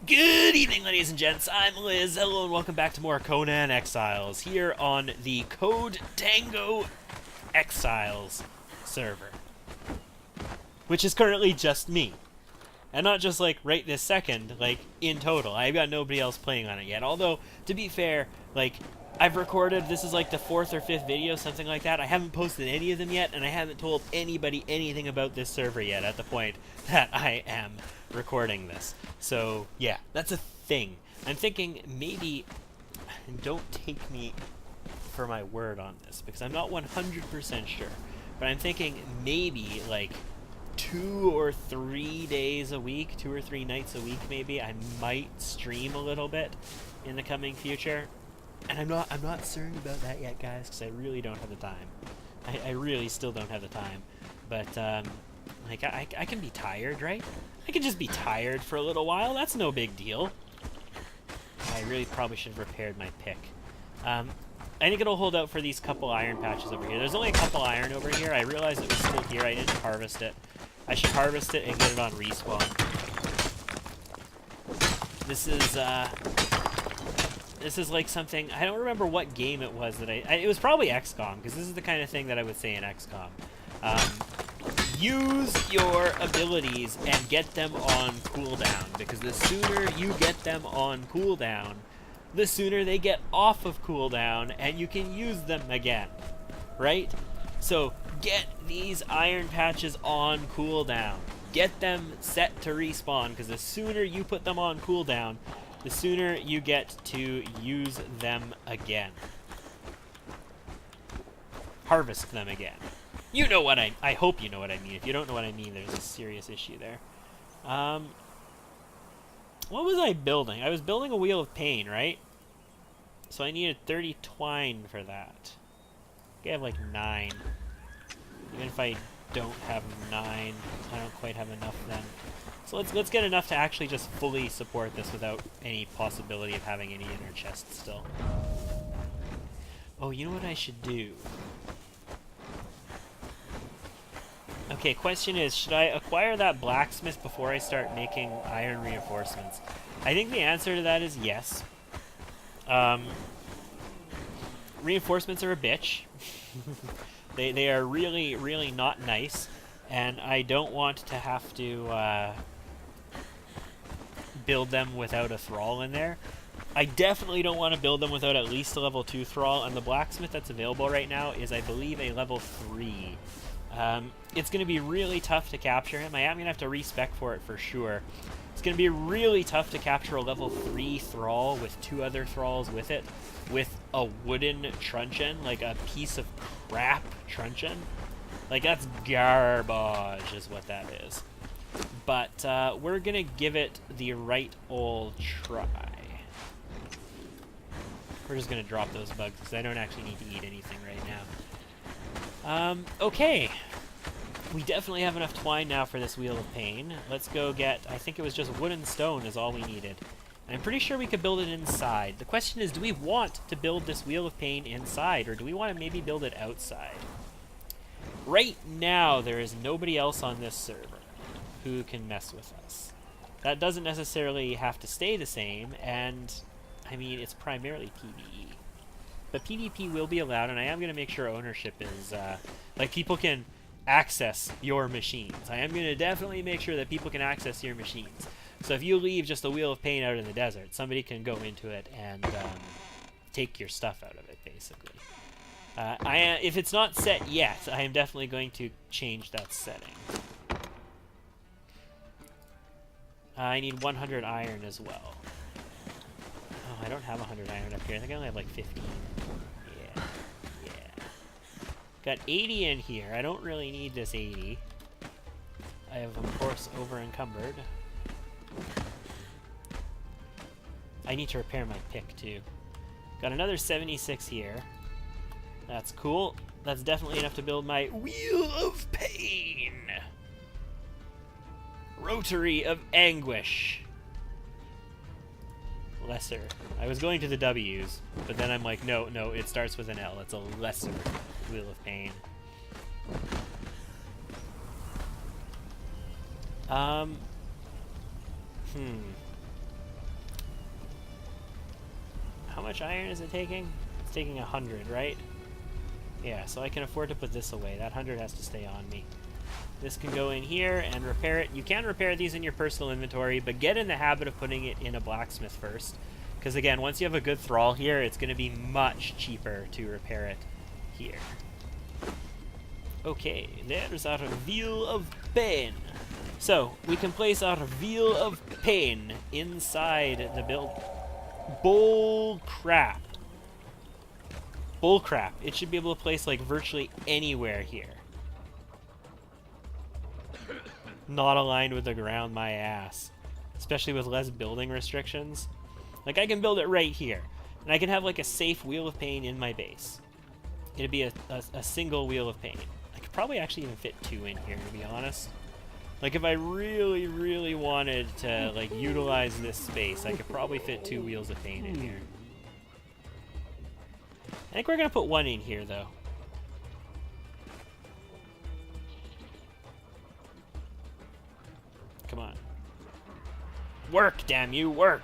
Good evening, ladies and gents. I'm Liz. Hello, and welcome back to more Conan Exiles here on the Code Tango Exiles server, which is currently just me. And not just like right this second, like in total. I've got nobody else playing on it yet. Although, to be fair, like I've recorded, this is like the 4th or 5th video, something like that. I haven't posted any of them yet, and I haven't told anybody anything about this server yet at the point that I am recording this. So, yeah, that's a thing. I'm thinking maybe, and don't take me for my word on this, because I'm not 100% sure, but I'm thinking maybe like 2 or 3 days a week, 2 or 3 nights a week maybe, I might stream a little bit in the coming future. And I'm not certain about that yet, guys, because I really don't have the time. I really still don't have the time. But like I can be tired, right? I can just be tired for a little while. That's no big deal. I really probably should have repaired my pick. I think it'll hold out for these couple iron patches over here. There's only a couple iron over here. I realized it was still here. I didn't harvest it. I should harvest it and get it on respawn. This is like something, I don't remember what game it was that it was probably XCOM, because this is the kind of thing that I would say in XCOM. Use your abilities and get them on cooldown, because the sooner you get them on cooldown, the sooner they get off of cooldown and you can use them again, right? So get these iron patches on cooldown. Get them set to respawn, because the sooner you put them on cooldown, the sooner you get to use them again. Harvest them again. You know what I hope you know what I mean. If you don't know what I mean, there's a serious issue there. What was I building? I was building a Wheel of Pain, right? So I needed 30 twine for that. I have like 9. Even if I don't have 9, I don't quite have enough then. So let's get enough to actually just fully support this without any possibility of having any inner chests still. Oh, you know what I should do? Okay, question is, should I acquire that blacksmith before I start making iron reinforcements? I think the answer to that is yes. Reinforcements are a bitch. They are really, really not nice, and I don't want to have to build them without a thrall in there. I definitely don't want to build them without at least a level 2 thrall, and the blacksmith that's available right now is, I believe, a level 3. It's going to be really tough to capture him. I am going to have to respec for it for sure. It's going to be really tough to capture a level 3 thrall with 2 other thralls with it, with a wooden truncheon, like a piece of crap truncheon. Like, that's garbage is what that is. But we're going to give it the right old try. We're just going to drop those bugs because I don't actually need to eat anything right now. Okay. We definitely have enough twine now for this Wheel of Pain. Let's go get, I think it was just wood and stone is all we needed. And I'm pretty sure we could build it inside. The question is, do we want to build this Wheel of Pain inside, or do we want to maybe build it outside? Right now, there is nobody else on this server who can mess with us. That doesn't necessarily have to stay the same, and, I mean, it's primarily PvE. But PvP will be allowed, and I am going to make sure ownership is, like, people can access your machines. I am going to definitely make sure that people can access your machines. So if you leave just the Wheel of Pain out in the desert, somebody can go into it and take your stuff out of it, basically. If it's not set yet, I am definitely going to change that setting. I need 100 iron as well. Oh, I don't have 100 iron up here. I think I only have like 15. Yeah. Got 80 in here. I don't really need this 80. I have, of course, over-encumbered. I need to repair my pick, too. Got another 76 here. That's cool. That's definitely enough to build my Wheel of Pain. Rotary of Anguish. Lesser. I was going to the W's, but then I'm like, no, it starts with an L. It's a lesser Wheel of Pain. how much iron is it taking? It's taking 100, right? Yeah, so I can afford to put this away. That 100 has to stay on me. This can go in here and repair it. You can repair these in your personal inventory, but get in the habit of putting it in a blacksmith first. Because again, once you have a good thrall here, it's going to be much cheaper to repair it here. Okay, there's our Wheel of Pain. So, we can place our Wheel of Pain inside the build. Bull crap. Bull crap. It should be able to place like virtually anywhere here. Not aligned with the ground, my ass. Especially with less building restrictions. Like, I can build it right here. And I can have like a safe Wheel of Pain in my base. It'd be a single Wheel of Pain. I could probably actually even fit 2 in here, to be honest. Like, if I really, really wanted to, like, utilize this space, I could probably fit 2 Wheels of Pain in here. I think we're going to put 1 in here, though. Come on. Work, damn you, work!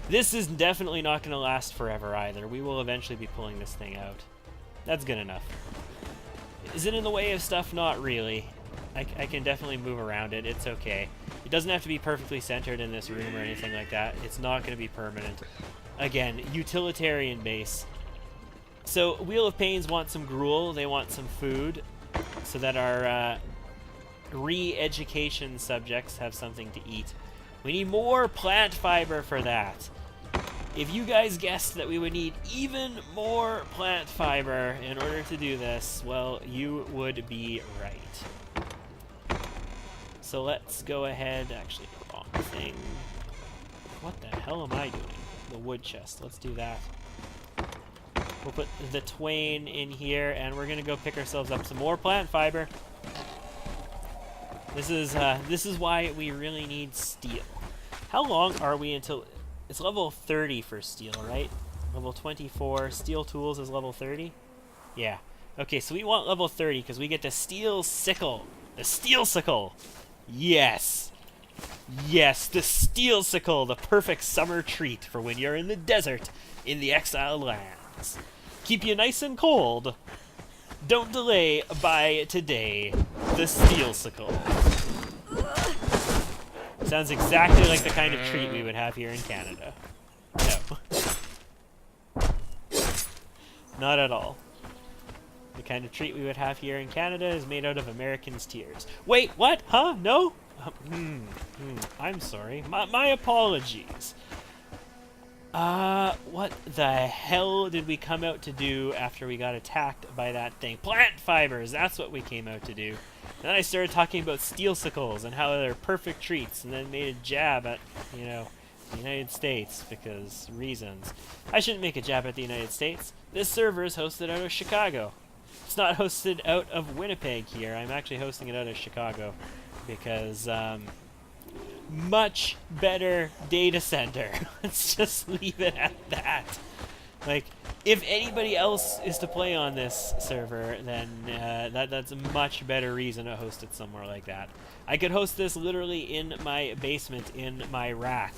This is definitely not going to last forever, either. We will eventually be pulling this thing out. That's good enough. Is it in the way of stuff? Not really. I can definitely move around it. It's okay. It doesn't have to be perfectly centered in this room or anything like that. It's not going to be permanent. Again, utilitarian base. So, Wheel of Pains want some gruel. They want some food so that our re-education subjects have something to eat. We need more plant fiber for that. If you guys guessed that we would need even more plant fiber in order to do this, well, you would be right. So let's go ahead, actually, wrong thing. What the hell am I doing? The wood chest, let's do that. We'll put the twain in here, and we're gonna go pick ourselves up some more plant fiber. This is why we really need steel. How long are we until... It's level 30 for steel, right? Level 24. Steel tools is level 30? Yeah. Okay, so we want level 30 because we get the steel sickle. The steel sickle! Yes! Yes, the steel sickle! The perfect summer treat for when you're in the desert in the Exiled Lands. Keep you nice and cold. Don't delay, buy today the steel sickle. Sounds exactly like the kind of treat we would have here in Canada. No. Not at all. The kind of treat we would have here in Canada is made out of Americans' tears. Wait, what? Huh? No? I'm sorry. My apologies. What the hell did we come out to do after we got attacked by that thing? Plant fibers! That's what we came out to do. And then I started talking about steel sickles and how they're perfect treats, and then made a jab at, you know, the United States, because reasons. I shouldn't make a jab at the United States. This server is hosted out of Chicago. It's not hosted out of Winnipeg here. I'm actually hosting it out of Chicago because, much better data center. Let's just leave it at that. Like, if anybody else is to play on this server, then that's a much better reason to host it somewhere like that. I could host this literally in my basement, in my rack,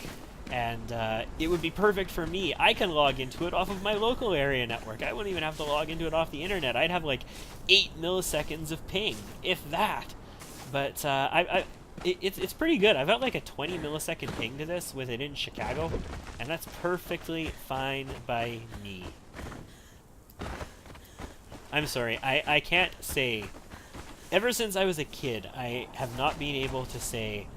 and it would be perfect for me. I can log into it off of my local area network. I wouldn't even have to log into it off the internet. I'd have like 8 milliseconds of ping, if that. But it's pretty good. I've got like a 20 millisecond ping to this with it in Chicago, and that's perfectly fine by me. I'm sorry, I can't say... Ever since I was a kid, I have not been able to say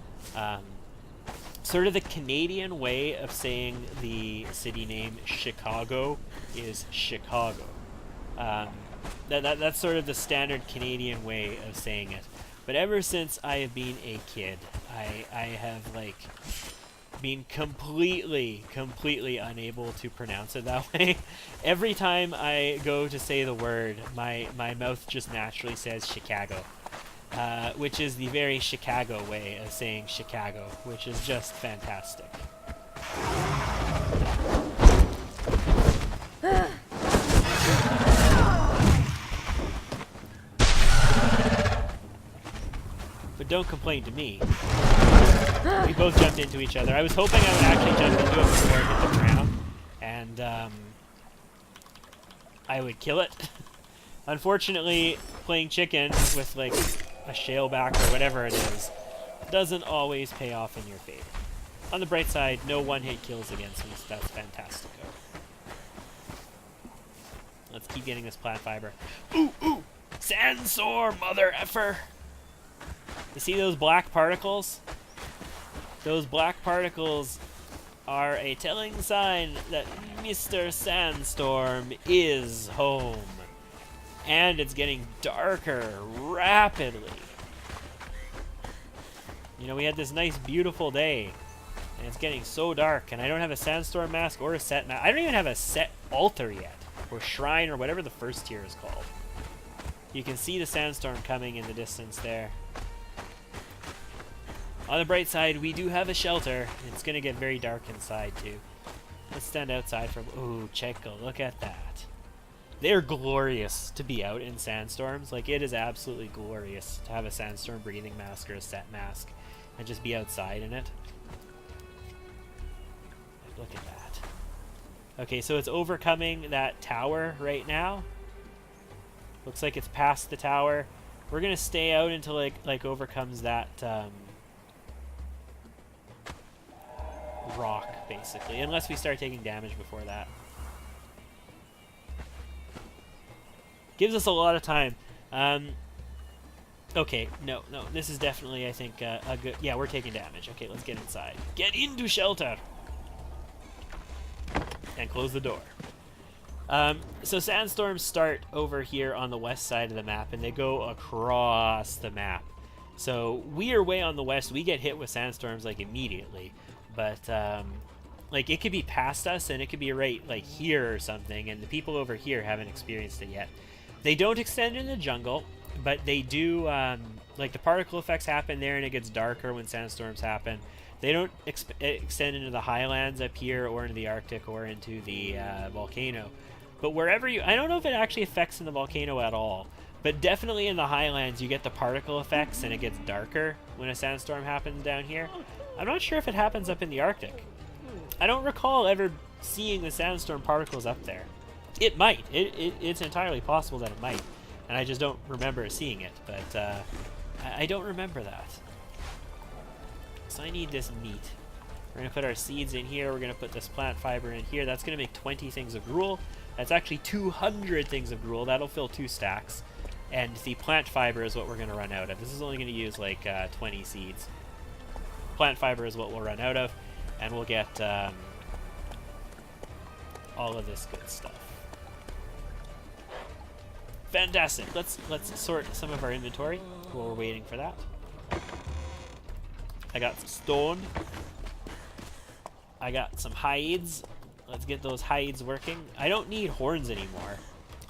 sort of the Canadian way of saying the city name Chicago is Chicago. That's sort of the standard Canadian way of saying it. But ever since I have been a kid, I have, like, been completely unable to pronounce it that way. Every time I go to say the word, my mouth just naturally says Chicago, which is the very Chicago way of saying Chicago, which is just fantastic. But don't complain to me. We both jumped into each other. I was hoping I would actually jump into it before it hit the ground, and I would kill it. Unfortunately, playing chicken with like a shaleback or whatever it is doesn't always pay off in your favor. On the bright side, no one-hit kills against me, so that's fantastic. Let's keep getting this plant fiber. Ooh, ooh! Sandstorm, mother effer! You see those black particles? Those black particles are a telling sign that Mr. Sandstorm is home. And it's getting darker rapidly. You know, we had this nice, beautiful day, and it's getting so dark, and I don't have a Sandstorm mask or a set mask. I don't even have a set altar yet, or shrine, or whatever the first tier is called. You can see the Sandstorm coming in the distance there. On the bright side, we do have a shelter. It's going to get very dark inside, too. Let's stand outside for... Ooh, check a look at that. They're glorious to be out in sandstorms. Like, it is absolutely glorious to have a sandstorm breathing mask or a set mask and just be outside in it. Look at that. Okay, so it's overcoming that tower right now. Looks like it's past the tower. We're going to stay out until it like overcomes that rock, basically. Unless we start taking damage before that. Gives us a lot of time. Okay, no. This is definitely, I think, a good... Yeah, we're taking damage. Okay, let's get inside. Get into shelter! And close the door. So sandstorms start over here on the west side of the map, and they go across the map. So we are way on the west. We get hit with sandstorms, like, immediately. But, like, it could be past us, and it could be right, like, here or something, and the people over here haven't experienced it yet. They don't extend in the jungle, but they do, like, the particle effects happen there, and it gets darker when sandstorms happen. They don't extend into the highlands up here, or into the Arctic, or into the volcano. But wherever you... I don't know if it actually affects in the volcano at all, but definitely in the highlands you get the particle effects, and it gets darker when a sandstorm happens down here. I'm not sure if it happens up in the Arctic. I don't recall ever seeing the sandstorm particles up there. It might. It's entirely possible that it might. And I just don't remember seeing it. But I don't remember that. So I need this meat. We're going to put our seeds in here. We're going to put this plant fiber in here. That's going to make 20 things of gruel. That's actually 200 things of gruel. That'll fill 2 stacks. And the plant fiber is what we're going to run out of. This is only going to use like 20 seeds. Plant fiber is what we'll run out of. And we'll get all of this good stuff. Fantastic. Let's sort some of our inventory while we're waiting for that. I got some stone. I got some hides. Let's get those hides working. I don't need horns anymore.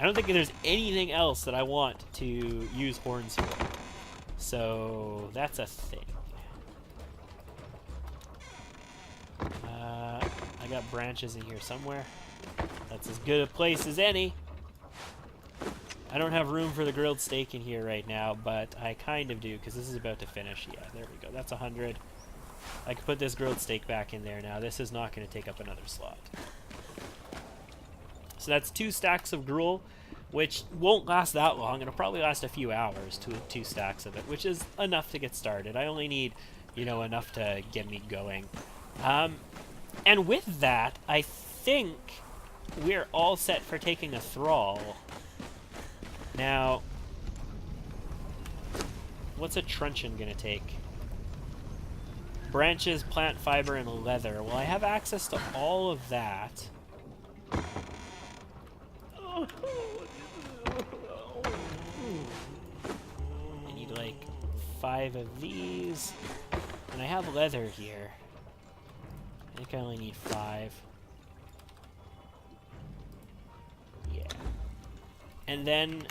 I don't think there's anything else that I want to use horns for. So that's a thing. I got branches in here somewhere. That's as good a place as any. I don't have room for the grilled steak in here right now, but I kind of do, because this is about to finish. Yeah, there we go. That's 100. I can put this grilled steak back in there now. This is not going to take up another slot. So that's 2 stacks of gruel, which won't last that long. It'll probably last a few hours, 2 stacks of it, which is enough to get started. I only need, you know, enough to get me going. And with that, I think we're all set for taking a thrall. Now, what's a truncheon going to take? Branches, plant fiber, and leather. Well, I have access to all of that. I need like 5 of these. And I have leather here. I think I only need 5. Yeah. And then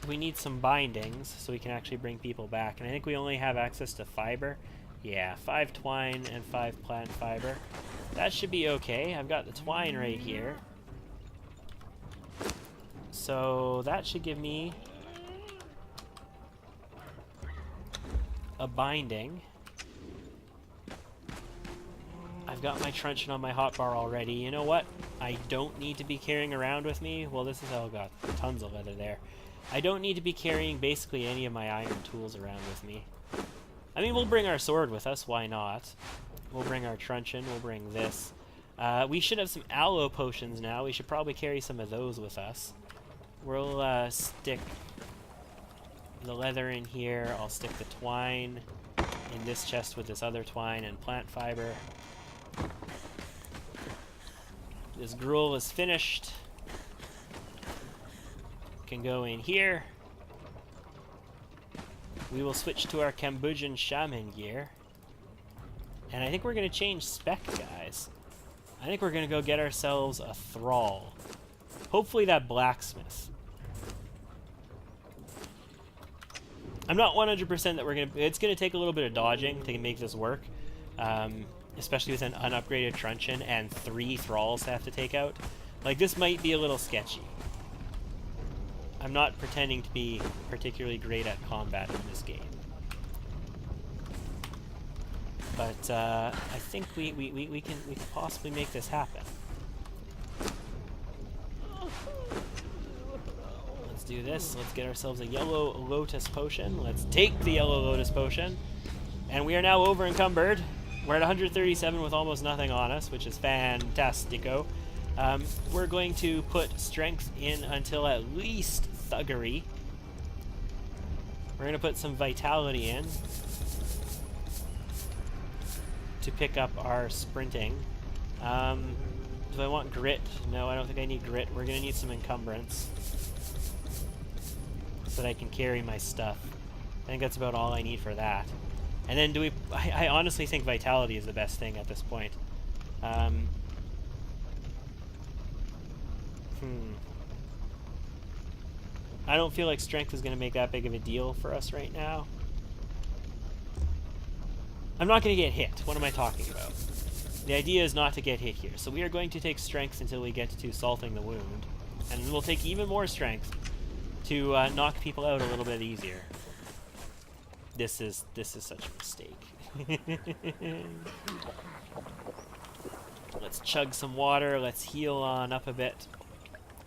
we need some bindings so we can actually bring people back. And I think we only have access to fiber. Yeah, 5 twine and 5 plant fiber. That should be okay. I've got the twine right here. So that should give me a binding. I've got my truncheon on my hotbar already. You know what? I don't need to be carrying around with me. Well, this is, oh god, tons of leather there. I don't need to be carrying basically any of my iron tools around with me. I mean, we'll bring our sword with us. Why not? We'll bring our truncheon. We'll bring this. We should have some aloe potions now. We should probably carry some of those with us. We'll stick the leather in here. I'll stick the twine in this chest with this other twine and plant fiber. This gruel is finished. Can go in here. We will switch to our Cambodian shaman gear. And I think we're going to change spec, guys. I think we're going to go get ourselves a thrall. Hopefully that blacksmith. I'm not 100% that we're going to... It's going to take a little bit of dodging to make this work. Especially with an unupgraded truncheon and 3 thralls to have to take out. Like, this might be a little sketchy. I'm not pretending to be particularly great at combat in this game. But I think we can possibly make this happen. Let's do this. Let's get ourselves a yellow lotus potion. Let's take the yellow lotus potion. And we are now over encumbered. We're at 137 with almost nothing on us, which is fantastico. We're going to put strength in until at least thuggery. We're going to put some vitality in to pick up our sprinting. Do I want grit? No, I don't think I need grit. We're going to need some encumbrance so that I can carry my stuff. I think that's about all I need for that. And then I honestly think vitality is the best thing at this point. I don't feel like strength is going to make that big of a deal for us right now. I'm not going to get hit. What am I talking about? The idea is not to get hit here. So we are going to take strength until we get to salting the wound. And we'll take even more strength to knock people out a little bit easier. This is such a mistake. Let's chug some water. Let's heal on up a bit.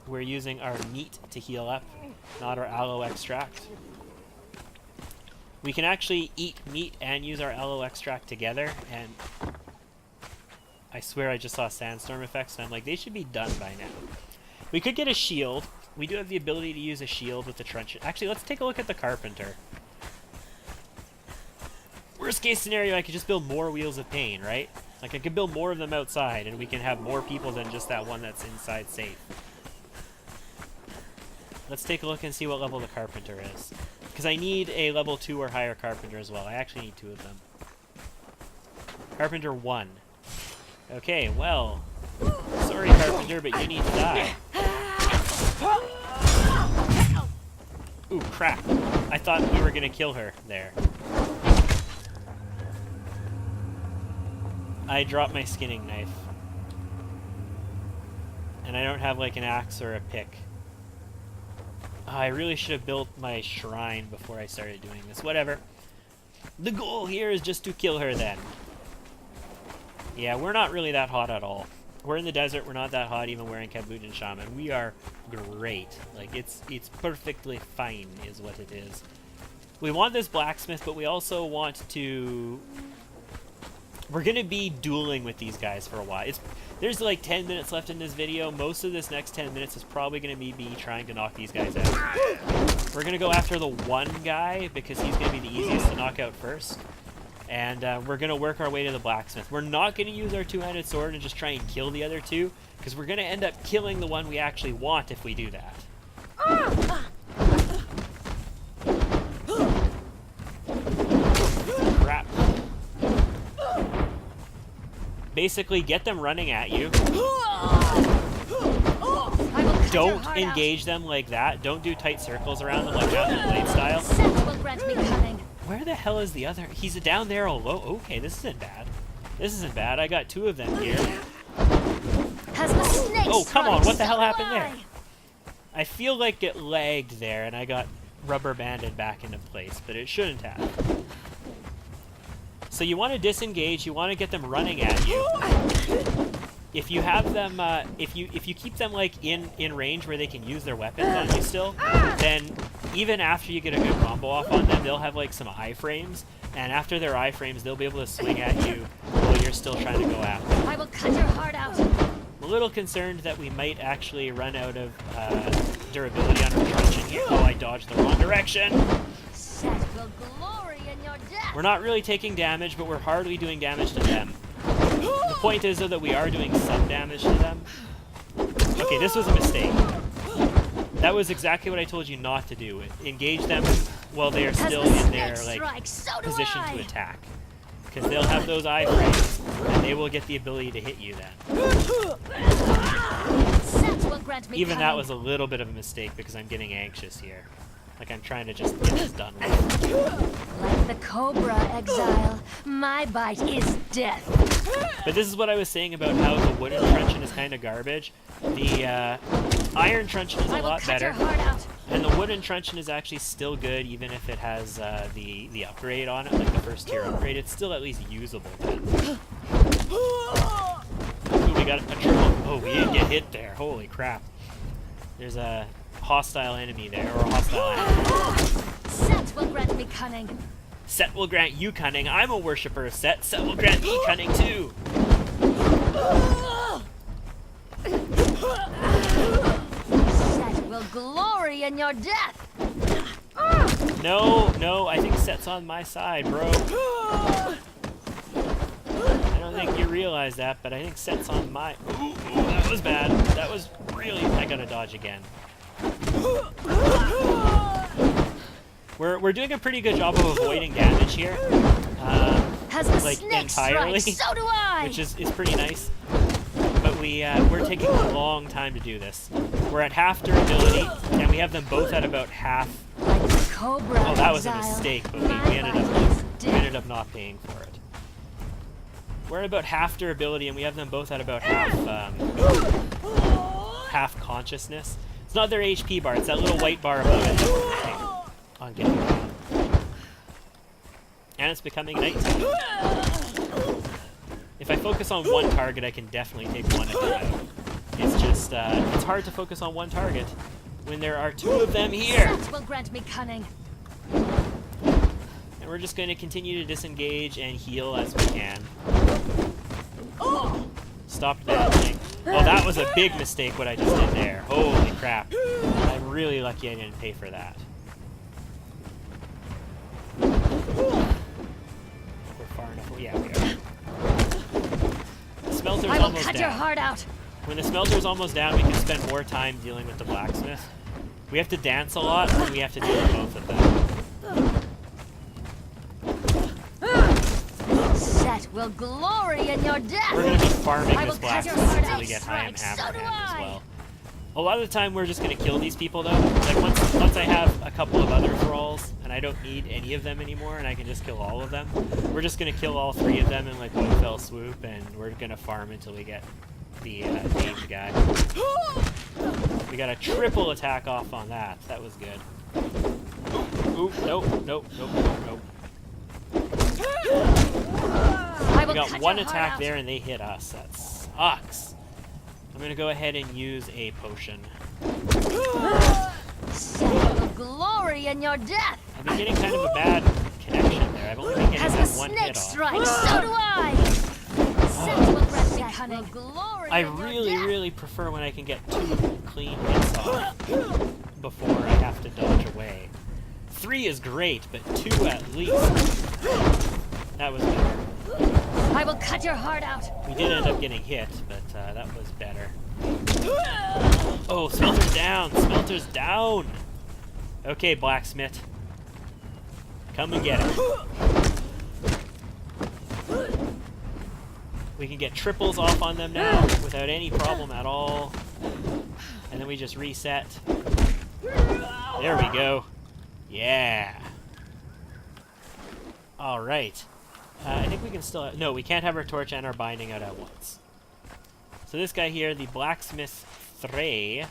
We're using our meat to heal up, not our aloe extract. We can actually eat meat and use our aloe extract together, and I swear I just saw sandstorm effects, and I'm like, they should be done by now. We could get a shield. We do have the ability to use a shield with the truncheon. Actually, let's take a look at the carpenter. Worst case scenario, I could just build more wheels of pain, right? Like, I could build more of them outside, and we can have more people than just that one that's inside safe. Let's take a look and see what level the carpenter is. Because I need a level 2 or higher carpenter as well. I actually need 2 of them. Carpenter 1. Okay, well. Sorry, carpenter, but you need to die. Ooh, crap. I thought we were going to kill her there. I dropped my skinning knife. And I don't have, like, an axe or a pick. I really should have built my shrine before I started doing this. Whatever. The goal here is just to kill her then. Yeah, we're not really that hot at all. We're in the desert. We're not that hot even wearing Cambodian Shaman. We are great. Like, it's perfectly fine is what it is. We want this blacksmith, but we also want to... We're going to be dueling with these guys for a while. There's like 10 minutes left in this video. Most of this next 10 minutes is probably going to be me trying to knock these guys out. We're going to go after the one guy because he's going to be the easiest to knock out first. And we're going to work our way to the blacksmith. We're not going to use our two-handed sword and just try and kill the other two because we're going to end up killing the one we actually want if we do that. Crap. Basically, get them running at you. Don't engage them like that. Don't do tight circles around them like that in Blade style. Where the hell is the other? He's down there alone. Okay, this isn't bad. This isn't bad. I got 2 of them here. Oh, come on. What the hell happened there? I feel like it lagged there, and I got rubber banded back into place, but it shouldn't have. So you want to disengage. You want to get them running at you. If you have them, if you keep them like in range where they can use their weapons on you still, then even after you get a good combo off on them, they'll have like some iframes, and after their iframes, they'll be able to swing at you while you're still trying to go after them. I will cut your heart out. I'm a little concerned that we might actually run out of durability on our truncheon here. Oh, I dodged the wrong direction. Set will glory in your death. We're not really taking damage, but we're hardly doing damage to them. The point is, though, that we are doing some damage to them. Okay, this was a mistake. That was exactly what I told you not to do. Engage them while they are still in their position to attack. Because they'll have those iframes, and they will get the ability to hit you then. Even that was a little bit of a mistake because I'm getting anxious here. Like I'm trying to just get this done with. Like the cobra, Exile, my bite is death. But this is what I was saying about how the wooden truncheon is kind of garbage. The iron truncheon is a lot better, and the wooden truncheon is actually still good, even if it has the upgrade on it, like the first tier upgrade. It's still at least usable then. Ooh, we got a triple. Oh, we didn't get hit there. Holy crap! There's a hostile enemy there, or a hostile enemy. Set will grant me cunning. Set will grant you cunning. I'm a worshipper of Set. Set will grant me cunning too. Set will glory in your death. No, I think Set's on my side, bro. I don't think you realize that, but I think Set's on my... Ooh, that was bad. That was really... I gotta dodge again. We're doing a pretty good job of avoiding damage here, like entirely, so do I. which is pretty nice. But we're taking a long time to do this. We're at half durability, and we have them both at about half. Cobra, oh, that was a Exile. mistake, but we ended up not paying for it. We're at about half durability, and we have them both at about half consciousness. It's not their HP bar, it's that little white bar above it. On getting around. And it's becoming nighttime. If I focus on one target, I can definitely take one of them out. It's just, it's hard to focus on one target when there are two of them here. Set will grant me cunning. And we're just going to continue to disengage and heal as we can. Stop that thing. Oh, that was a big mistake what I just did there. Holy crap. I'm really lucky I didn't pay for that. We're far enough. Yeah, we are. The smelter's I will almost cut down. your heart out. When the smelter's almost down, we can spend more time dealing with the blacksmith. We have to dance a lot, and we have to deal with both of them. Set will glory in your death. We're going to be farming I will this cut your blacksmith heart until out. we get high and hammer So do him as I. well. A lot of the time, we're just going to kill these people, though. Like, once I have a couple of other thralls, and I don't need any of them anymore, and I can just kill all of them, we're just going to kill all three of them in, like, one fell swoop, and we're going to farm until we get the named guy. We got a triple attack off on that. That was good. Oop, nope. We got one attack there, and they hit us. That sucks. I'm going to go ahead and use a potion. Set will glory in your death. I've been getting kind of a bad connection there. I've only been getting As that the one snake hit off. strikes, so do I. Set will grant me cunning. Glory I in your death. really prefer when I can get 2 clean hits off before I have to dodge away. 3 is great, but 2 at least. That was better. I will cut your heart out. We did end up getting hit, but that was better. Oh, smelter's down! Smelter's down! Okay, blacksmith. Come and get it. We can get triples off on them now without any problem at all. And then we just reset. There we go. Yeah. Alright. I think we can still... No, we can't have our torch and our binding out at once. So this guy here, the blacksmith Threy,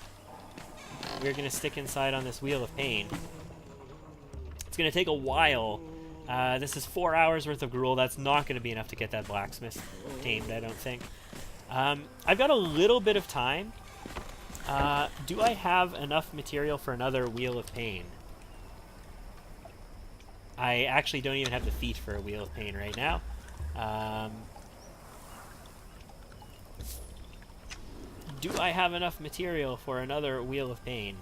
we're going to stick inside on this wheel of pain. It's going to take a while This is 4 hours worth of gruel. That's not going to be enough to get that blacksmith tamed, I don't think. I've got a little bit of time. Do I have enough material for another Wheel of Pain? I actually don't even have the feet for a Wheel of Pain right now. Do I have enough material for another Wheel of Pain?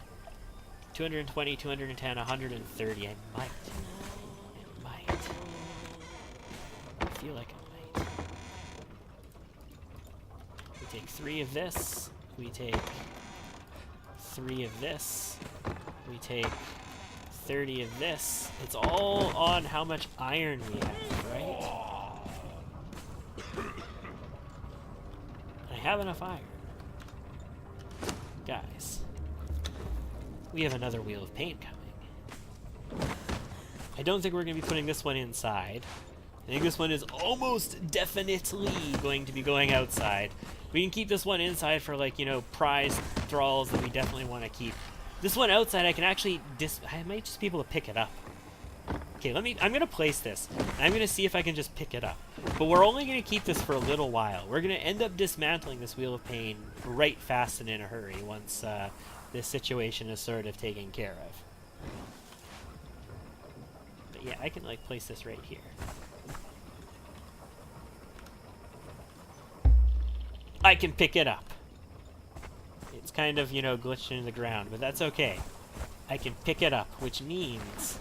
220, 210, 130. I might. I feel like I might. We take 3 of this. We take 3 of this. We take 30 of this. It's all on how much iron we have, right? I have enough iron. Guys, we have another Wheel of Pain coming. I don't think we're going to be putting this one inside. I think this one is almost definitely going to be going outside. We can keep this one inside for, like, you know, prized thralls that we definitely want to keep. This one outside, I can actually I might just be able to pick it up. Okay, I'm going to place this. I'm going to see if I can just pick it up. But we're only going to keep this for a little while. We're going to end up dismantling this Wheel of Pain right fast and in a hurry once this situation is sort of taken care of. But yeah, I can, like, place this right here. I can pick it up. It's kind of, you know, glitched into the ground, but that's okay. I can pick it up, which means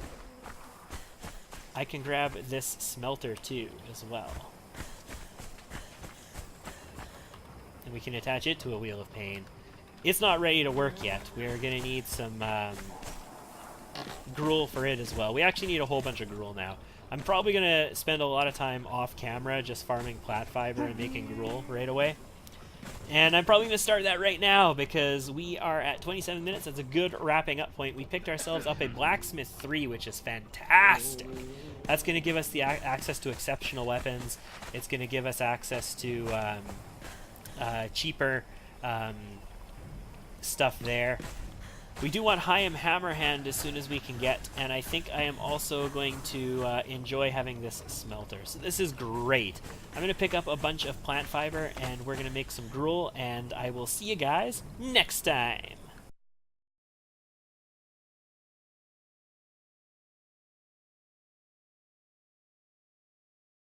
I can grab this smelter too, as well. And we can attach it to a Wheel of Pain. It's not ready to work yet. We're going to need some gruel for it as well. We actually need a whole bunch of gruel now. I'm probably going to spend a lot of time off camera just farming plat fiber and making gruel right away. And I'm probably going to start that right now because we are at 27 minutes. That's a good wrapping up point. We picked ourselves up a Blacksmith 3, which is fantastic. That's going to give us the access to exceptional weapons. It's going to give us access to cheaper stuff there. We do want Chaim Hammerhand as soon as we can get, and I think I am also going to enjoy having this smelter. So this is great. I'm going to pick up a bunch of plant fiber, and we're going to make some gruel, and I will see you guys next time.